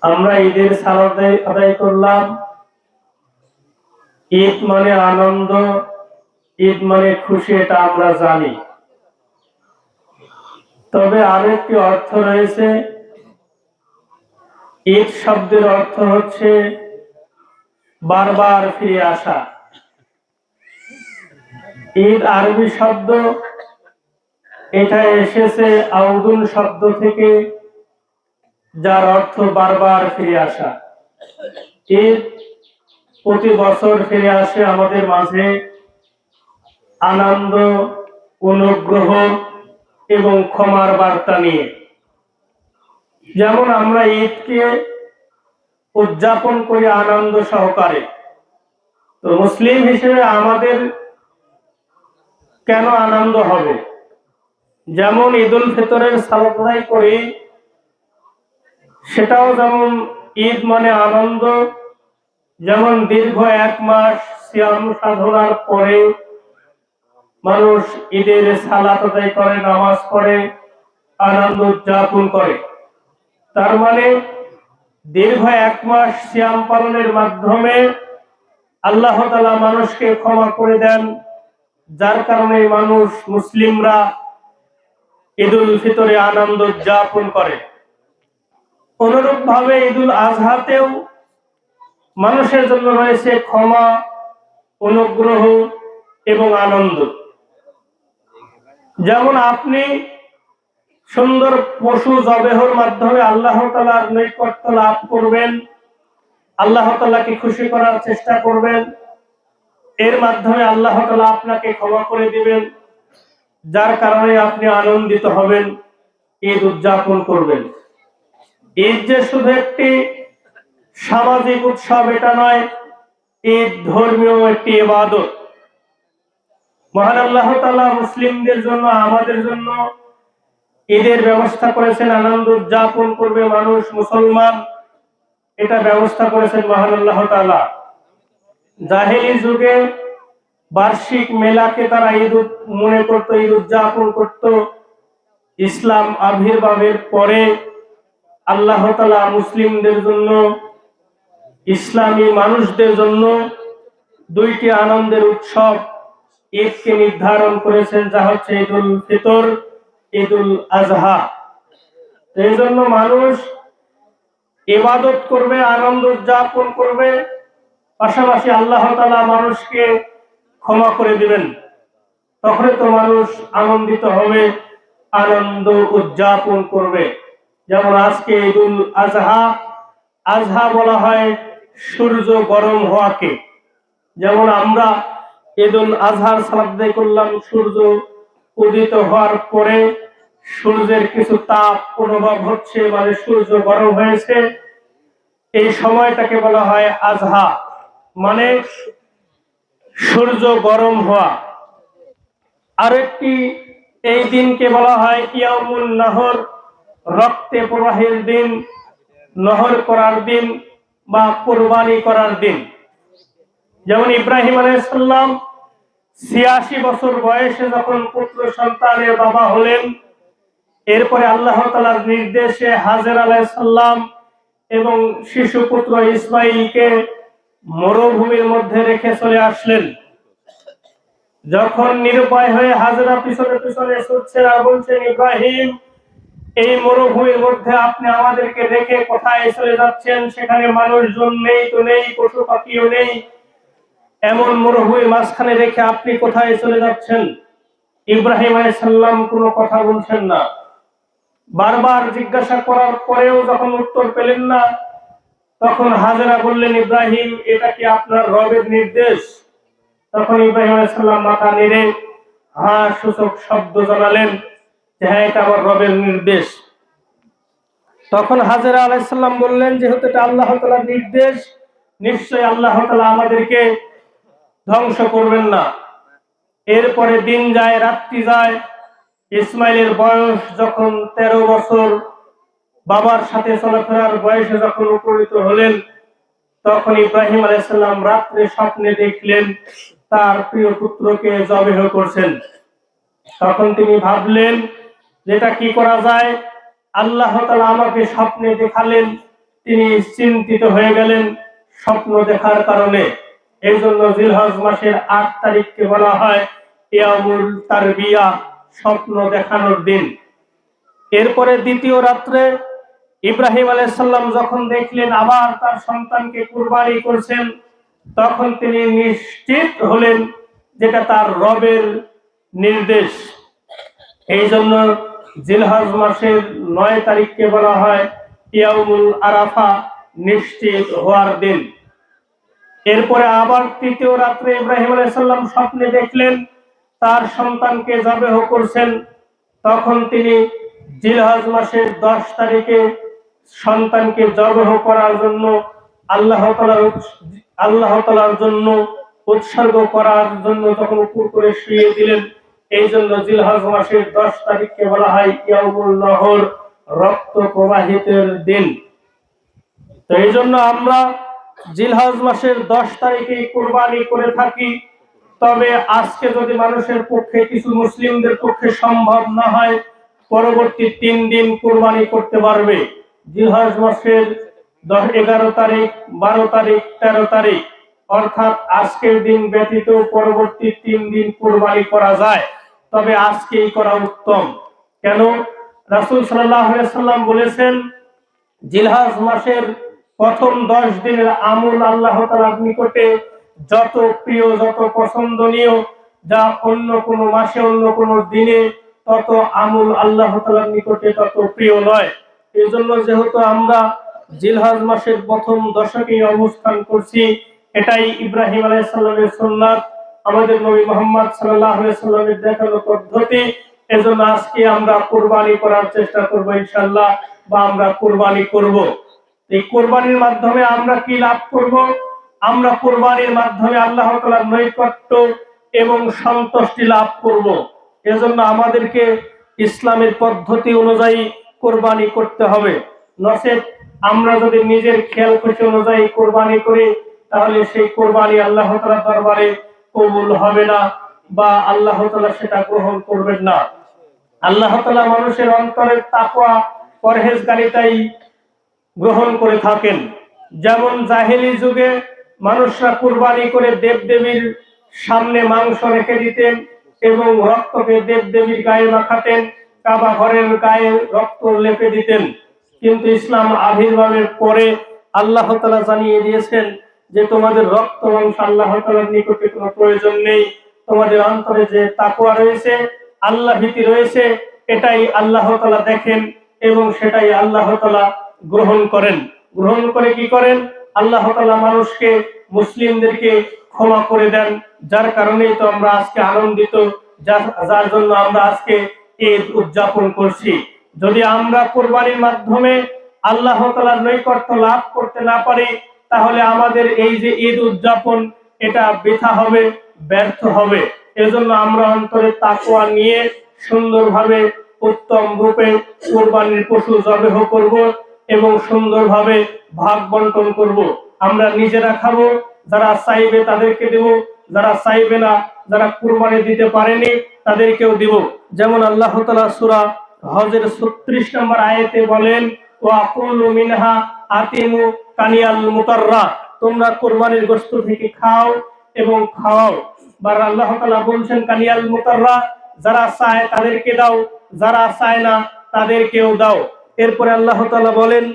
আমরা ঈদের সালাত আদায় করলাম। ঈদ মানে আনন্দ, ঈদ মানে খুশি, এটা আমরা জানি। তবে আরো একটি অর্থ রয়েছে। ঈদ শব্দের অর্থ হচ্ছে বারবার ফিরে আসা। ঈদ আরবি শব্দ, এটা এসেছে আউদুন শব্দ থেকে, যার অর্থ বারবার ফিরে আসা। ঈদ প্রতি বছর ফিরে আসে আমাদের মাঝে আনন্দ, অনুগ্রহ এবং ক্ষমার বার্তা নিয়ে। যেমন আমরা ঈদকে উদযাপন করি আনন্দ সহকারে, তো মুসলিম হিসেবে আমাদের কেন আনন্দ হবে? যেমন ঈদুল ফিতরের সালাত আদায় করি, সেটাও যেমন ঈদ মানে আনন্দ। যেমন দীর্ঘ 1 মাস সিয়াম সাধনার পরে মানুষ ঈদের সালাত আদায় করে, নামাজ পড়ে, আনন্দ উদযাপন করে। তার মানে দীর্ঘ 1 মাস সিয়াম পালনের মাধ্যমে আল্লাহ তাআলা মানুষকে ক্ষমা করে দেন, যার কারণে মানুষ মুসলিমরা ঈদুল ফিতরে আনন্দ উদযাপন করে। অনুরূপ ভাবে ঈদুল আজহাতেও মানুষের জন্য রয়েছে ক্ষমা, অনুগ্রহ এবং আনন্দ। যেমন আপনি সুন্দর পশু জবেহর মাধ্যমে আল্লাহ তাআলার নৈকট্য লাভ করবেন, আল্লাহ তাআলাকে খুশি করার চেষ্টা করবেন, এর মাধ্যমে আল্লাহ তাআলা আপনাকে ক্ষমা করে দিবেন, যার কারণে আপনি আনন্দিত হবেন, ঈদ উদযাপন করবেন। ঈদ যে শুধু একটি সামাজিক উৎসব এটা নয়, ঈদ ধর্মীয় একটি ইবাদত। মহান আল্লাহ তাআলা মুসলিমদের জন্য, আমাদের জন্য ঈদের ব্যবস্থা করেছেন। আনন্দ উদযাপন করবে মানুষ, মুসলমান, এটা ব্যবস্থা করেছেন মহান আল্লাহ তাআলা। জাহেলি যুগে বার্ষিক মেলাকে তারা ঈদ মনে করত, ঈদ উদযাপন করত। ইসলাম আবির্ভাবের পরে আল্লাহ তাআলা মুসলিমদের জন্য, ইসলামী মানুষদের জন্য 2টি আনন্দের উৎসব ঈদকে নির্ধারণ করেছেন, যা হচ্ছে ঈদুল ফিতর, ঈদুল আজহা। এই জন্য মানুষ ইবাদত করবে, আনন্দ উদযাপন করবে, পাশাপাশি আল্লাহ তাআলা মানুষকে ক্ষমা করে দিবেন। তখন তো মানুষ আনন্দিত হবে, আনন্দ উদযাপন করবে। যেমন আজকে ঈদুল আজহা, আজহা বলা হয় সূর্য গরম হওয়াকে। যেমন আমরা ঈদুল আজহার সালাত আদায় করলাম, সূর্য উদিত হওয়ার পরে সূর্যের কিছু তাপ অনুভব হচ্ছে, মানে সূর্য গরম হয়েছে, এই সময়টাকে বলা হয় আজহা, মানে সূর্য গরম হওয়া। আরেকটি এই দিনকে বলা হয় ইয়াউমুন নহর, রক্তে প্রবাহের দিন, নহর করার দিন বা কুরবানি করার দিন। যেমন ইব্রাহিম আলাইহিস সালাম 86 বছর বয়সে যখন পুত্র সন্তানের বাবা হলেন, এরপরে আল্লাহ তাআলার নির্দেশে হাজেরা আলাইহিস সালাম এবং শিশু পুত্র ইসমাইলকে মরুভূমির মধ্যে রেখে চলে আসলেন। যখন নিরুপায় হয়ে হাজেরা পিছনে পিছনে ছুটছেন আর বলছেন, ইব্রাহিম, এই মরুভূমির মধ্যে আপনি আমাদেরকে রেখে কোথায় চলে যাচ্ছেন? সেখানে মানুষজন নেই তো নেই, পশু পাখিও নেই, এমন মরুভূমির মাঝখানে রেখে আপনি কোথায় চলে যাচ্ছেন? ইব্রাহিম আলাইহিস সালাম কোনো কথা বলছেন না। বারবার জিজ্ঞাসা করার পরেও যখন উত্তর পেলেন না, তখন হাজেরা বললেন, ইব্রাহিম, এটা কি আপনার রবের নির্দেশ? তখন ইব্রাহিম আলাইহিস সালাম মাথা নেড়ে হ্যাঁ সূচক শব্দ জানালেন যে হ্যাঁ, এটা আমার রবের নির্দেশ। তখন হাজেরা আলাইহিস সালাম বললেন, যেহেতু এটা আল্লাহ তাআলার নির্দেশ, নিশ্চয়ই আল্লাহ তাআলা আমাদেরকে ধ্বংস করবেন না। এরপরে দিন যায়, রাত্রি যায়, ইসমাইলের বয়স যখন 13 বছর, বাবার সাথে চলাফেরার বয়সে যখন উপনীত হলেন, তখন ইব্রাহিম আলাইহিস সালাম রাত্রে স্বপ্নে দেখলেন তার প্রিয় পুত্রকে জবেহ করছেন। তখন তিনি ভাবলেন, যেটা কি করা যায়? আল্লাহ তাআলা আমাকে স্বপ্নে দেখালেন তিনি চিন্তিত হয়ে গেলেন স্বপ্ন দেখার কারণে। এই জন্য জিলহজ মাসের 8 তারিখকে বলা হয় ইয়ামুল তারবিয়া, স্বপ্ন দেখানোর দিন। এরপরে দ্বিতীয় রাত্রে ইব্রাহিম আলাইহিস সালাম যখন দেখলেন আবার তার সন্তানকে কুরবানি করছেন, তখন তিনি নিশ্চিত হলেন যেটা তার রবের নির্দেশ। এই জন্য জিলহজ মাসের 9 তারিখকে বলা হয় ইয়াউমুল আরাফা, নিশ্চিত হওয়ার দিন। এরপরে আবার তৃতীয় রাত্রে ইব্রাহিম আলাইহিস সালাম স্বপ্নে দেখলেন তার সন্তানকে জবেহ করছেন। তখন তিনি জিলহজ মাসের 10 তারিখে সন্তানকে জবেহ করার জন্য আল্লাহ তাআলার জন্য উৎসর্গ করার জন্য তখন উপর করে শুইয়ে দিলেন। এই জন্য জিলহজ মাসের 10 তারিখকে বলা হয় ইয়াউমুল নহর, রক্ত প্রবাহিতের দিন। তো এই জন্য আমরা জিলহজ মাসের 10 তারিখে কুরবানি করে থাকি। তবে আজকে যদি মানুষের পক্ষে, কিছু মুসলিমদের পক্ষে সম্ভব না হয়, পরবর্তী 3 দিন কুরবানি করতে পারবে। জিলহজ মাসের 11 তারিখ, 12 তারিখ, 13 তারিখ, অর্থাৎ আজকের দিন ব্যতীত পরবর্তী 3 দিন কুরবানি করা যায়। তবে আজকেই করা উত্তম। কেন? রাসূল সাল্লাল্লাহু আলাইহি সাল্লাম বলেছেন জিলহজ মাসের প্রথম 10 দিনের আমল আল্লাহ তাআলার নিকটে যত প্রিয়, যত পছন্দনীয়, যা অন্য কোন মাসে, অন্য কোন দিনে তত আমল আল্লাহ তাআলার নিকটে তত প্রিয় নয়। এই জন্য যেহেতু আমরা জিলহজ মাসের প্রথম দশকে অবস্থান করছি, এটাই ইব্রাহিম আলাইহিস সালামের সুন্নাত, আমাদের নবী মুহাম্মদ সাল্লাল্লাহু আলাইহি সাল্লামের দেখানো পদ্ধতি। এজন্য আজকে আমরা কুরবানি করার চেষ্টা করব ইনশাআল্লাহ, বা আমরা কুরবানি করব। এই কুরবানির মাধ্যমে আমরা কি লাভ করব? আমরা কুরবানির মাধ্যমে আল্লাহ তাআলার নৈকট্য এবং সন্তুষ্টি লাভ করব। এজন্য আমাদেরকে ইসলামের পদ্ধতি অনুযায়ী কুরবানি করতে হবে। নচেত আমরা যদি নিজের খেয়াল খুশি অনুযায়ী কুরবানি করি, তাহলে সেই কুরবানি আল্লাহ তাআলার দরবারে কবুল হবে না, বা আল্লাহ তাআলা সেটা গ্রহণ করবেন না। আল্লাহ তাআলা মানুষের অন্তরের তাকওয়া, পরহেজগারিতাই গ্রহণ করে থাকেন। যেমন জাহেলি যুগে মানুষরা কুরবানি করে দেবদেবীর সামনে মাংস রেখে দিতেন এবং রক্তকে দেবদেবীর গায়ে মাখাতেন, কাবা ঘরের গায়ে রক্ত লেপে দিতেন। কিন্তু ইসলাম আবির্ভাবের পরে আল্লাহ তাআলা জানিয়ে দিয়েছেন যে তোমাদের রক্ত মাংস আল্লাহ তাআলার নিকটে কোনো প্রয়োজন নেই। তোমাদের অন্তরে যে তাকওয়া রয়েছে, আল্লাহ ভীতি রয়েছে, এটাই আল্লাহ তাআলা দেখেন এবং সেটাই আল্লাহ তাআলা গ্রহণ করেন। গ্রহণ করে কি করেন? আল্লাহ তাআলা মানুষকে, মুসলিমদেরকে ক্ষমা করে দেন। যার কারণেই তো আমরা আজকে আনন্দিত, যার জন্য আমরা আজকে ঈদ উদযাপন করছি। যদি আমরা কুরবানির মাধ্যমে আল্লাহ তাআলার নৈকট্য লাভ করতে না পারি, তাহলে আমাদের এই যে ঈদ উদযাপন, এটা বৃথা হবে, ব্যর্থ হবে। এজন্য আমরা অন্তরে তাকওয়া নিয়ে সুন্দরভাবে, উত্তম রূপে কুরবানির পশু জবেহ করব এবং সুন্দরভাবে ভাগ বন্টন করব। আমরা নিজেরা খাবো, যারা চাইবে তাদেরকে দেব, যারা চাইবে না, যারা কুরবানি দিতে পারেনি তাদেরকেও দিব। যেমন আল্লাহ তাআলা সূরা হজের 36 নম্বর আয়াতে বলেন, ওয়া কুলু মিনহা আতিমু কানিয়াল মুতাররা, তোমরা কুরবানির গোশত থেকে খাও এবং খাওয়াও। বার আল্লাহ তাআলা বলেন কানিয়াল মুতাররা, যারা চায় তাদেরকে দাও, যারা চায় না তাদেরকেও দাও। এরপরে আল্লাহ তাআলা বলেন,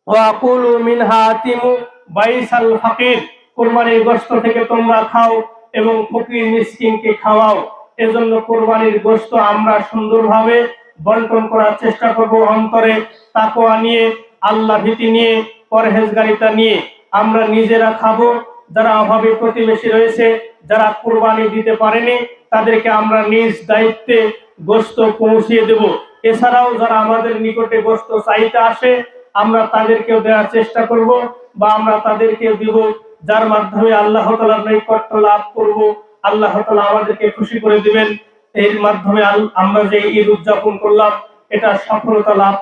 ওয়া কুলু মিনহা আতিমু বাইসাল ফাকির, কুরবানির গোশত থেকে তোমরা খাও এবং ফকির মিসকিনকে খাওয়াও। এজন্য কুরবানির গোশত আমরা সুন্দরভাবে বন্টন করার চেষ্টা করব, অন্তরে তাকওয়া নিয়ে, আল্লাহ ভীতি নিয়ে, পরহেজগারিতা নিয়ে। আমরা নিজেরা খাবো, যারা অভাবী প্রতিবেশী রয়েছে, যারা কুরবানি দিতে পারেনি, তাদেরকে আমরা নিজ দায়িত্বে গোশত পৌঁছিয়ে দেব। এছাড়াও যারা আমাদের নিকটে গোশত চাইতে আসে, আমরা তাদেরকেও দেওয়ার চেষ্টা করব, বা আমরা তাদেরকে দিব, যার মাধ্যমে আল্লাহ তাআলার নৈকট্য লাভ করব। আল্লাহ তাআলা আমাদেরকে খুশি করে দিবেন। এর মাধ্যমে আমরা যে ঈদ উদযাপন করলাম, এটা সফলতা লাভ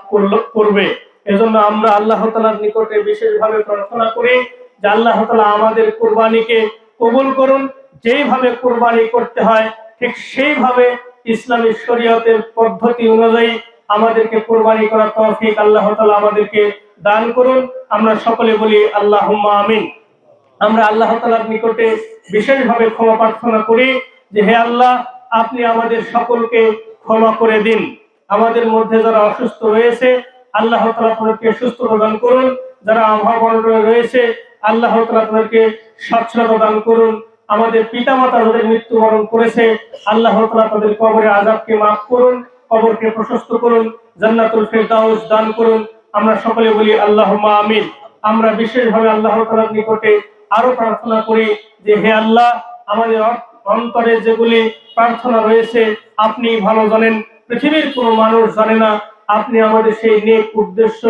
করবে। এজন্য আমরা আল্লাহ তাআলার নিকটে বিশেষভাবে প্রার্থনা করি যে আল্লাহ তাআলা আমাদের কুরবানিকে কবুল করুন। যেইভাবে কুরবানি করতে হয় ঠিক সেইভাবে ইসলামী শরীয়তের পদ্ধতি অনুযায়ী আমাদেরকে কুরবানি করার তৌফিক আল্লাহ তাআলা আমাদেরকে দান করুন। আমরা সকলে বলি আল্লাহুম্মা আমিন। আমরা আল্লাহ তাআলার নিকটে বিশেষভাবে ক্ষমা প্রার্থনা করি যে হে আল্লাহ, আপনি আমাদের সকলকে ক্ষমা করে দিন। আমাদের মধ্যে যারা অসুস্থ রয়েছে আল্লাহ তাআলা তাদেরকে সুস্থতা দান করুন। যারা অভাবগ্রস্ত রয়েছে আল্লাহ তাআলা তাদেরকে সচ্ছলতা দান করুন। আমাদের পিতামাতা যাদের মৃত্যুবরণ করেছে আল্লাহ তাআলা তাদের কবরের আযাবকে মাফ করুন, কবরকে প্রশস্ত করুন, জান্নাতুল ফিরদাউস দান করুন। আমরা সকলে বলি আল্লাহুম্মা আমিন। আমরা বিশেষভাবে আল্লাহ তাআলার নিকটে আরো প্রার্থনা করি যে হে আল্লাহ, আমাদের অন্তরে যেগুলি প্রার্থনা রয়েছে আপনি ভালো জানেন, পৃথিবীর কোনো মানুষ জানে না। আপনি আমাদের সেই নেক উদ্দেশ্য,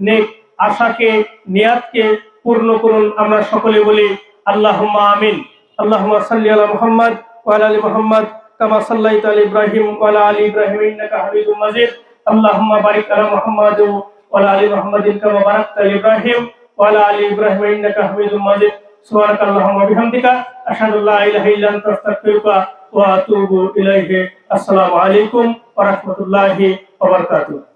নেক আশাকে, নিয়াতকে পূর্ণ করুন। আমরা সকলে বলি আল্লাহুম্মা আমিন। আল্লাহুম্মা সাল্লি আলা মুহাম্মাদ ওয়া আলা আলি মুহাম্মাদ কামা সাল্লাইতা আলা ইব্রাহিম ওয়া আলা আলি ইব্রাহিম ইন্নাকা হামিদুম মাজিদ। আল্লাহুম্মা বারিক আলা মুহাম্মাদ ওয়া আলা আলি মুহাম্মাদিন কামা বারাকতা আলা ইব্রাহিম ওয়া আলা আলি ইব্রাহিম ইন্নাকা হামিদুম মাজিদ। সুবহানাকাল্লাহুম্মা ওয়া বিহামদিকা আশহাদু আল্লা ইলাহা ইল্লা আনতা আস্তাগফিরুকা ওয়া আতুবু ইলাইহি। আসসালামু আলাইকুম ওয়া রাহমাতুল্লাহি ওয়া বারাকাতুহু।